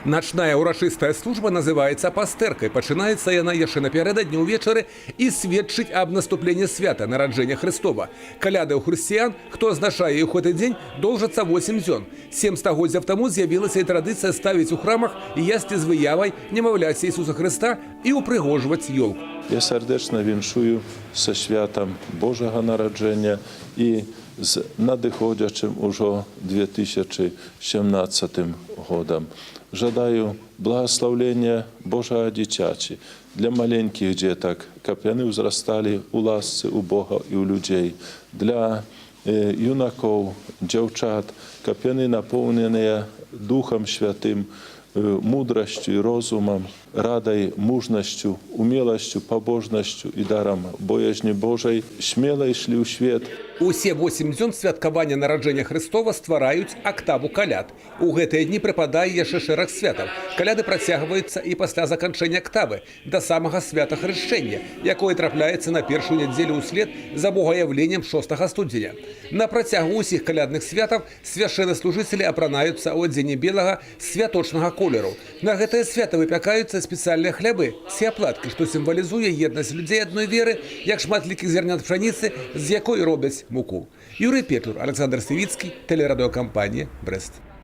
Начная ўрачыстая служба называецца пастэркай. Пачынаецца яна яшчэ напярэдадні ўвечары і сведчыць аб наступленні свята нараджэння Христова. Каляды ў хрысціян, хто азначае іх гэты дзень, доўжацца 8 дзён. 7 стагоддзяў таму з'явілася і традыцыя ставіць у храмах і ясці з выявай немаўляці Ісуса Христа і ўпрыгожваць ёлку. Я сардэчна віншую са святам Божага нараджэння і з надыходзячым ужо 2017 годам. Жадаю благословлення Божага дзіцяці для маленькіх дзетак, каб яны ўзрасталі у ласцы у Бога і ў людзей, для юнакоў, дзяўчат, каб яны напоўненыя Духам Святым, мудрасцю і розумам, радай, мужнасцю, умеласцю, пабожнасцю і дарам боязні Божай, смела ішлі ў свет. Усе 8 дзён святкавання нараджэння Христова ствараюць актаву каляд. У гэтыя дні прыпадае яшчэ шэраг святаў. Каляды працягваюцца і пасля заканчэння актавы, да самага свята хрышчэння, якое трапляецца на першую нядзелю ўслед за богаяўленнем 6 студзеня. На працягу ўсіх калядных святаў свяшчэннаслужыцелі апранаюцца ў адзенне белага святочнага колеру. На гэтае свята выпякаюцца спецыяльныя хлябы, сіаплаткі, што сімвалізуе еднасць людзей адной веры, як шматлікіх зярнят пшаніцы, з якой робяць муку. Юрий Петур, Александр Сивицкий, телерадиокомпания «Брест».